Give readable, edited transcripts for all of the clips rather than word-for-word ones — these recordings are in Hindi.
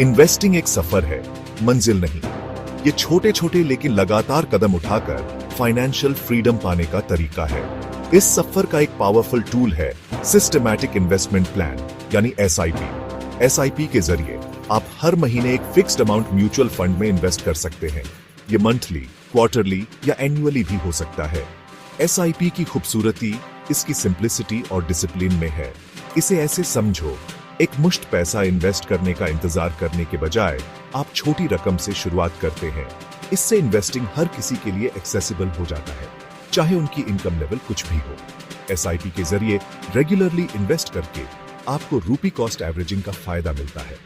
इन्वेस्टिंग एक सफर है, मंजिल नहीं। ये छोटे छोटे लेकिन लगातार कदम उठाकर फाइनेंशियल फ्रीडम पाने का तरीका है। इस सफर का एक पावरफुल टूल है सिस्टमैटिक इन्वेस्टमेंट प्लान यानी एसआईपी। एसआईपी के जरिए आप हर महीने एक फिक्स्ड अमाउंट म्यूचुअल फंड में इन्वेस्ट कर सकते हैं। ये मंथली, क्वार्टरली या एनुअली भी हो सकता है। एसआईपी की खूबसूरती इसकी सिंप्लिसिटी और डिसिप्लिन में है। इसे ऐसे समझो, एक मुश्त पैसा इन्वेस्ट करने का इंतजार करने के बजाय आप छोटी रकम से शुरुआत करते हैं। इससे इन्वेस्टिंग हर किसी के लिए एक्सेसिबल हो जाता है, चाहे उनकी इनकम लेवल कुछ भी हो। एसआईपी के जरिए रेगुलरली इन्वेस्ट करके आपको रूपी कॉस्ट एवरेजिंग का फायदा मिलता है।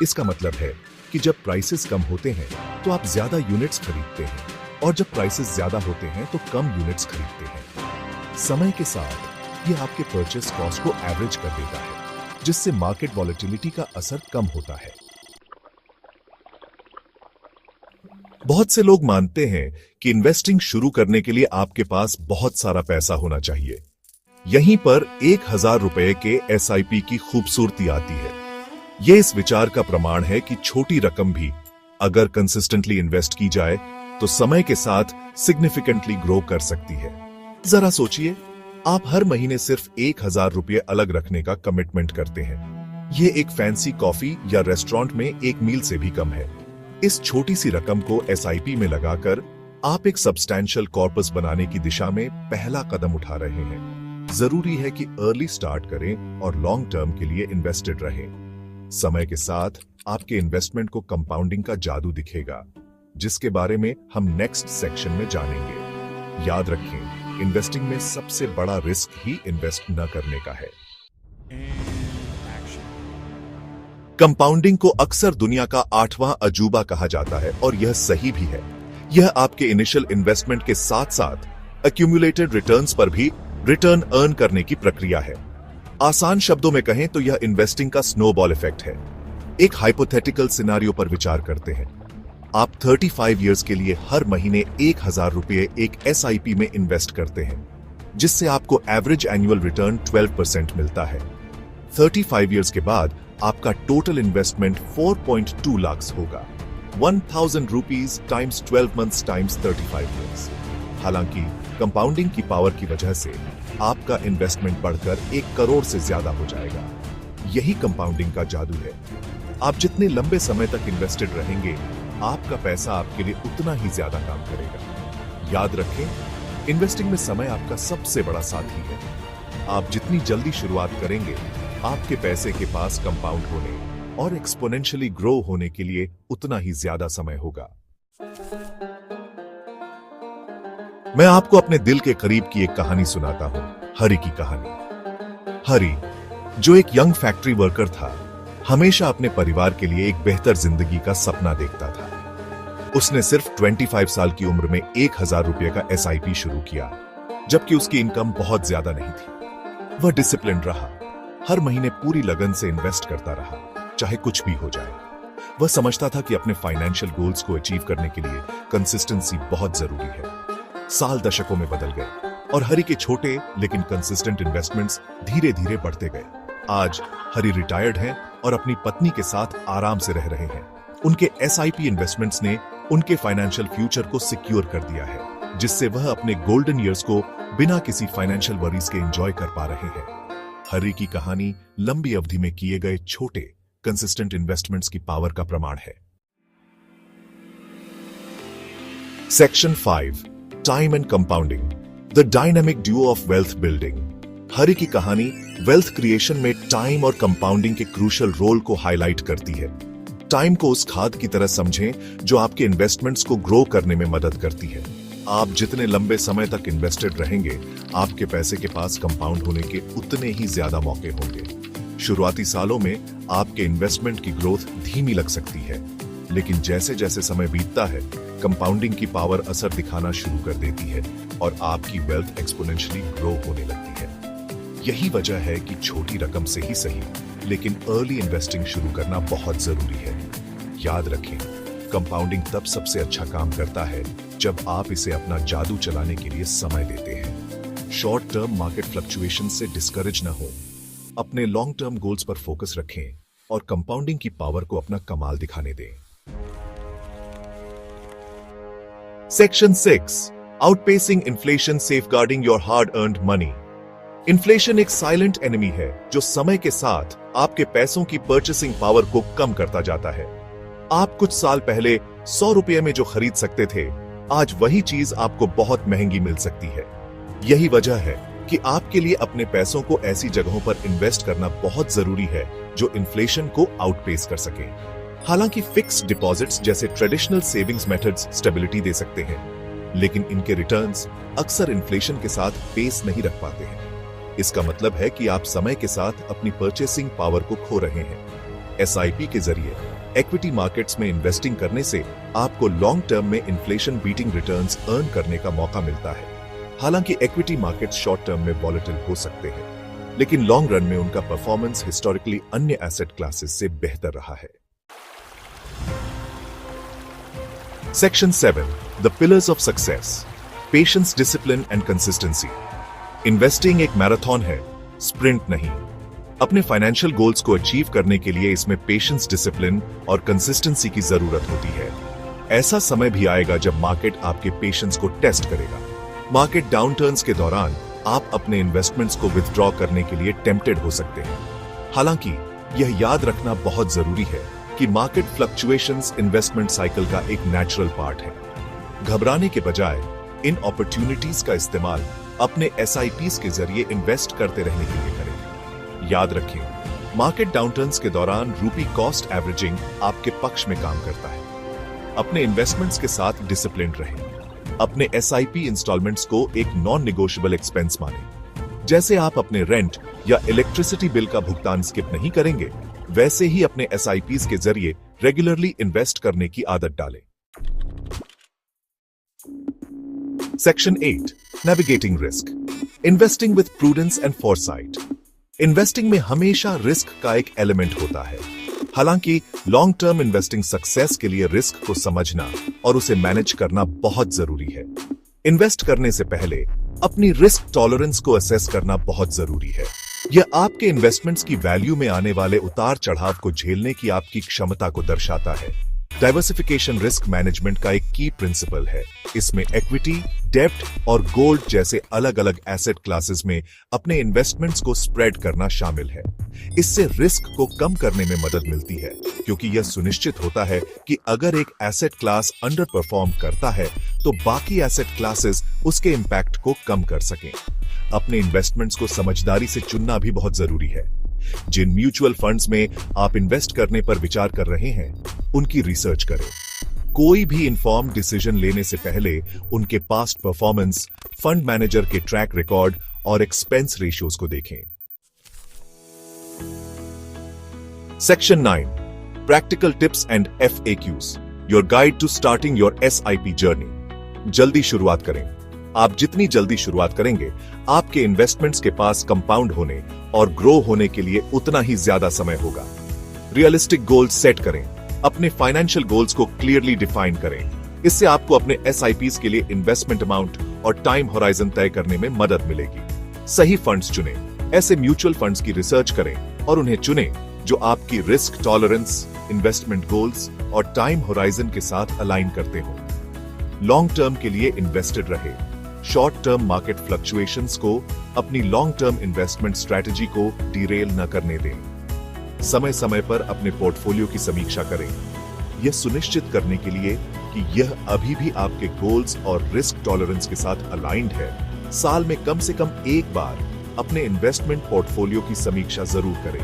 इसका मतलब है कि जब प्राइसेस कम होते हैं तो आप ज्यादा यूनिट्स खरीदते हैं, और जब प्राइसेस ज्यादा होते हैं तो कम यूनिट्स खरीदते हैं। समय के साथ ये आपके परचेस कॉस्ट को एवरेज कर देता है, जिससे मार्केट वॉलेटिलिटी का असर कम होता है। बहुत से लोग मानते हैं कि इन्वेस्टिंग शुरू करने के लिए आपके पास बहुत सारा पैसा होना चाहिए। यहीं पर 1000 रुपए के एसआईपी की खूबसूरती आती है। यह इस विचार का प्रमाण है कि छोटी रकम भी अगर कंसिस्टेंटली इन्वेस्ट की जाए तो समय के साथ सिग्निफिकेंटली ग्रो कर सकती है। जरा सोचिए, आप हर महीने सिर्फ 1000 रुपये अलग रखने का कमिटमेंट करते हैं। यह एक फैंसी कॉफी या रेस्टोरेंट में एक मील से भी कम है। इस छोटी सी रकम को एसआईपी में लगाकर आप एक सब्सटैंशियल कॉर्पस बनाने की दिशा में पहला कदम उठा रहे हैं। जरूरी है कि अर्ली स्टार्ट करें और लॉन्ग टर्म के लिए इन्वेस्टेड रहें। समय के साथ आपके इन्वेस्टमेंट को कंपाउंडिंग का जादू दिखेगा, जिसके बारे में हम नेक्स्ट सेक्शन में जानेंगे। याद रखें, इन्वेस्टिंग में सबसे बड़ा रिस्क ही इन्वेस्ट न करने का है। कंपाउंडिंग को अक्सर दुनिया का 8वां अजूबा कहा जाता है, और यह सही भी है। यह आपके इनिशियल इन्वेस्टमेंट के साथ साथ एक्यूमुलेटेड रिटर्न्स पर भी रिटर्न अर्न करने की प्रक्रिया है। आसान शब्दों में कहें तो यह इन्वेस्टिंग का स्नोबॉल इफेक्ट है। एक हाइपोथेटिकल सिनारियो पर विचार करते हैं। आप 35 इयर्स के लिए हर महीने 1000 रुपये एक एसआईपी में इन्वेस्ट करते हैं, जिससे आपको एवरेज एनुअल रिटर्न 12% मिलता है। 35 इयर्स के बाद आपका टोटल इन्वेस्टमेंट 4.2 लाख होगा। 1000 rupees times 12 months times 35 years. हालांकि कंपाउंडिंग की पावर की वजह से आपका इन्वेस्टमेंट बढ़कर 1 करोड़ से ज्यादा हो जाएगा। यही कंपाउंडिंग का जादू है। आप जितने लंबे समय तक इन्वेस्टेड रहेंगे, आपका पैसा आपके लिए उतना ही ज्यादा काम करेगा। याद रखें, इन्वेस्टिंग में समय आपका सबसे बड़ा साथी है। आप जितनी जल्दी शुरुआत करेंगे, आपके पैसे के पास कंपाउंड होने और एक्सपोनेंशियली ग्रो होने के लिए उतना ही ज्यादा समय होगा। मैं आपको अपने दिल के करीब की एक कहानी सुनाता हूं, हरी की कहानी। हरी, जो एक यंग फैक्ट्री वर्कर था, हमेशा अपने परिवार के लिए एक बेहतर जिंदगी का सपना देखता था। उसने सिर्फ 25 साल की उम्र में 1000 रुपये का एसआईपी शुरू किया, जबकि उसकी इनकम बहुत ज्यादा नहीं थी। वह डिसिप्लिन रहा, हर महीने पूरी लगन से इन्वेस्ट करता रहा, चाहे कुछ भी हो जाए। वह समझता था कि अपने फाइनेंशियल गोल्स को अचीव करने के लिए कंसिस्टेंसी बहुत जरूरी है। साल दशकों में बदल गए और हरी के छोटे लेकिन कंसिस्टेंट इन्वेस्टमेंट्स धीरे धीरे बढ़ते गए। आज हरी रिटायर्ड हैं और अपनी पत्नी के साथ आराम से रह रहे हैं। उनके एसआईपी इन्वेस्टमेंट्स ने उनके फाइनेंशियल फ्यूचर को सिक्योर कर दिया है, जिससे वह अपने गोल्डन ईयर्स को बिना किसी फाइनेंशियल वरीज के एंजॉय कर पा रहे हैं। हरी की कहानी लंबी अवधि में किए गए छोटे कंसिस्टेंट इन्वेस्टमेंट्स की पावर का प्रमाण है। Section 5, time and compounding, the dynamic duo of wealth building. Hari की कहानी वेल्थ क्रिएशन में टाइम और कंपाउंडिंग के क्रूशियल रोल को हाईलाइट करती है। टाइम को उस खाद की तरह समझें जो आपके इन्वेस्टमेंट्स को ग्रो करने में मदद करती है। आप जितने लंबे समय तक इन्वेस्टेड रहेंगे, आपके पैसे के पास कंपाउंड होने के उतने ही ज्यादा मौके होंगे। शुरुआती सालों में आपके इन्वेस्टमेंट की ग्रोथ धीमी लग सकती है, लेकिन जैसे जैसे समय बीतता है, कंपाउंडिंग की पावर असर दिखाना शुरू कर देती है और आपकी वेल्थ एक्सपोनेंशियली ग्रो होने लगती है। यही वजह है कि छोटी रकम से ही सही, लेकिन अर्ली इन्वेस्टिंग शुरू करना बहुत जरूरी है। याद रखें, कंपाउंडिंग तब सबसे अच्छा काम करता है जब आप इसे अपना जादू चलाने के लिए समय देते हैं। शॉर्ट टर्म मार्केट फ्लक्चुएशन से डिस्करेज न हो, अपने लॉन्ग टर्म गोल्स पर फोकस रखें और कंपाउंडिंग की पावर को अपना कमाल दिखाने दें। Section 6, outpacing inflation safeguarding your hard earned money. Inflation एक साइलेंट एनिमी है जो समय के साथ आपके पैसों की परचेसिंग पावर को कम करता जाता है। आप कुछ साल पहले 100 रुपये में जो खरीद सकते थे, आज वही चीज आपको बहुत महंगी मिल सकती है। यही वजह है कि आपके लिए अपने पैसों को ऐसी जगहों पर इन्वेस्ट करना बहुत जरूरी है जो इन्फ्लेशन को आउटपेस कर सके। हालांकि फिक्स्ड डिपॉजिट्स जैसे ट्रेडिशनल सेविंग्स मेथड्स स्टेबिलिटी दे सकते हैं, लेकिन इनके रिटर्न्स अक्सर इन्फ्लेशन के साथ पेस नहीं रख पाते हैं। इसका मतलब है कि आप समय के साथ अपनी परचेसिंग पावर को खो रहे हैं। एसआईपी के जरिए इक्विटी मार्केट्स में इन्वेस्टिंग करने से आपको लॉन्ग टर्म में इन्फ्लेशन बीटिंग रिटर्न्स अर्न करने का मौका मिलता है। हालांकि इक्विटी मार्केट्स शॉर्ट टर्म में वॉलेटिल हो सकते हैं, लेकिन लॉन्ग रन में उनका परफॉर्मेंस हिस्टोरिकली अन्य एसेट क्लासेस से बेहतर रहा है। Section 7, The Pillars of Success, Patience, Discipline and Consistency. Investing एक मैराथन है, स्प्रिंट नहीं। अपने फाइनेंशियल गोल्स को अचीव करने के लिए इसमें पेशेंस, डिसिप्लिन और कंसिस्टेंसी की जरूरत होती है। ऐसा समय भी आएगा जब मार्केट आपके पेशेंस को टेस्ट करेगा। मार्केट डाउनटर्न्स के दौरान आप अपने इन्वेस्टमेंट्स को विथड्रॉ करने के लिए टेम्प्टेड हो सकते हैं। हालांकि यह याद रखना बहुत जरूरी है कि मार्केट फ्लक्चुएशंस इन्वेस्टमेंट साइकिल का एक नेचुरल पार्ट है। घबराने के बजाय इन अपॉर्चुनिटीज का इस्तेमाल अपने एसआईपीज के जरिए इन्वेस्ट करते रहने के लिए करें। याद रखें, मार्केट डाउनटर्न्स के दौरान रूपी कॉस्ट एवरेजिंग आपके पक्ष में काम करता है। अपने इन्वेस्टमेंट्स के साथ डिसिप्लिन्ड रहें। अपने एसआईपी इंस्टॉलमेंट्स को एक नॉन नेगोशिएबल एक्सपेंस मानें। जैसे आप अपने रेंट या इलेक्ट्रिसिटी बिल का भुगतान स्किप नहीं करेंगे, वैसे ही अपने एसआईपीज के जरिए रेगुलरली इन्वेस्ट करने की आदत डालें। Section 8, navigating risk, investing with prudence and Forsyte. Investing में हमेशा रिस्क का एक एलिमेंट होता है। हालांकि लॉन्ग टर्म इन्वेस्टिंग सक्सेस के लिए रिस्क को समझना और उसे मैनेज करना बहुत जरूरी है। इन्वेस्ट करने से पहले अपनी रिस्क टॉलरेंस को असेस करना बहुत जरूरी है। यह आपके इन्वेस्टमेंट्स की वैल्यू में आने वाले उतार चढ़ाव को झेलने की आपकी क्षमता को दर्शाता है। डाइवर्सिफिकेशन रिस्क मैनेजमेंट का एक की प्रिंसिपल है। इसमें इक्विटी, डेब्ट और गोल्ड जैसे अलग अलग एसेट क्लासेस में अपने इन्वेस्टमेंट्स को स्प्रेड करना शामिल है। इससे रिस्क को कम करने में मदद मिलती है, क्योंकि यह सुनिश्चित होता है कि अगर एक एसेट क्लास अंडर परफॉर्म करता है तो बाकी एसेट क्लासेस उसके इंपैक्ट को कम कर सकें। अपने इन्वेस्टमेंट्स को समझदारी से चुनना भी बहुत जरूरी है। जिन म्यूचुअल फंड्स में आप इन्वेस्ट करने पर विचार कर रहे हैं, उनकी रिसर्च करें। कोई भी इन्फॉर्म डिसीजन लेने से पहले उनके पास्ट परफॉर्मेंस, फंड मैनेजर के ट्रैक रिकॉर्ड और एक्सपेंस रेशियोज को देखें। Section 9, practical tips and FAQs, your guide to starting your SIP journey. जल्दी शुरुआत करें। आप जितनी जल्दी शुरुआत करेंगे, आपके इन्वेस्टमेंट्स के पास कंपाउंड होने और ग्रो होने के लिए उतना ही ज्यादा समय होगा। रियलिस्टिक गोल्स सेट करें। अपने फाइनेंशियल गोल्स को क्लियरली डिफाइन करें। इससे आपको अपने SIPs के लिए इन्वेस्टमेंट अमाउंट और टाइम होराइजन तय करने में मदद मिलेगी। सही फंड्स चुनें। ऐसे म्यूचुअल फंड्स की रिसर्च करें और उन्हें चुनें जो आपकी रिस्क टॉलरेंस, इन्वेस्टमेंट गोल्स और टाइम होराइजन के साथ अलाइन करते हो। लॉन्ग टर्म के लिए इन्वेस्टेड रहे। शॉर्ट टर्म मार्केट फ्लक्चुएशंस को अपनी लॉन्ग टर्म इन्वेस्टमेंट स्ट्रैटेजी को डिरेल न करने दें। समय समय पर अपने पोर्टफोलियो की समीक्षा करें, यह सुनिश्चित करने के लिए कि यह अभी भी आपके गोल्स और रिस्क टॉलरेंस के साथ अलाइंड है। साल में कम से कम एक बार अपने इन्वेस्टमेंट पोर्टफोलियो की समीक्षा जरूर करें।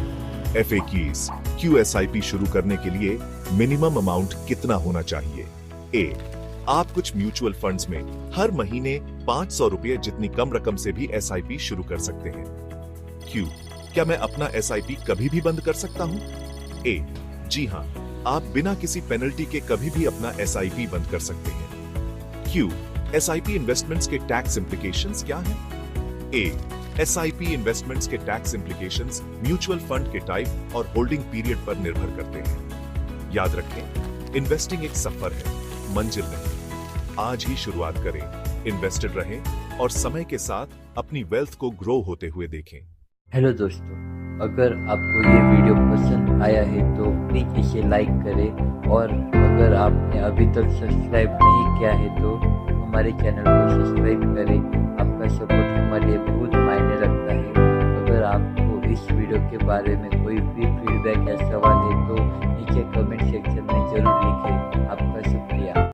FAQs, QSIP शुरू करने के लिए मिनिमम अमाउंट कितना होना चाहिए? ए, आप कुछ म्यूचुअल फंड्स में हर महीने 500 रुपये जितनी कम रकम से भी SIP शुरू कर सकते हैं। क्यू, क्या मैं अपना SIP कभी भी बंद कर सकता हूं? ए, जी हां, आप बिना किसी पेनल्टी के कभी भी अपना SIP बंद कर सकते हैं। क्यू, SIP इन्वेस्टमेंट्स के टैक्स इंप्लीकेशंस क्या हैं? ए, SIP इन्वेस्टमेंट्स के टैक्स इंप्लीकेशंस म्यूचुअल फंड के टाइप और होल्डिंग पीरियड पर निर्भर करते हैं। याद रखें, इन्वेस्टिंग एक सफर है, मंजिल नहीं। आज ही शुरुआत करें, इन्वेस्टेड रहें और समय के साथ अपनी वेल्थ को ग्रो होते हुए देखें। हेलो दोस्तों, अगर आपको ये वीडियो पसंद आया है तो प्लीज़ इसे लाइक करें, और अगर आपने अभी तक सब्सक्राइब नहीं किया है तो हमारे चैनल को सब्सक्राइब करें। आपका सपोर्ट हमारे लिए बहुत मायने रखता है। अगर आपको इस वीडियो के बारे में कोई भी फीडबैक या सवाल है तो नीचे कमेंट सेक्शन में ज़रूर लिखें। आपका शुक्रिया।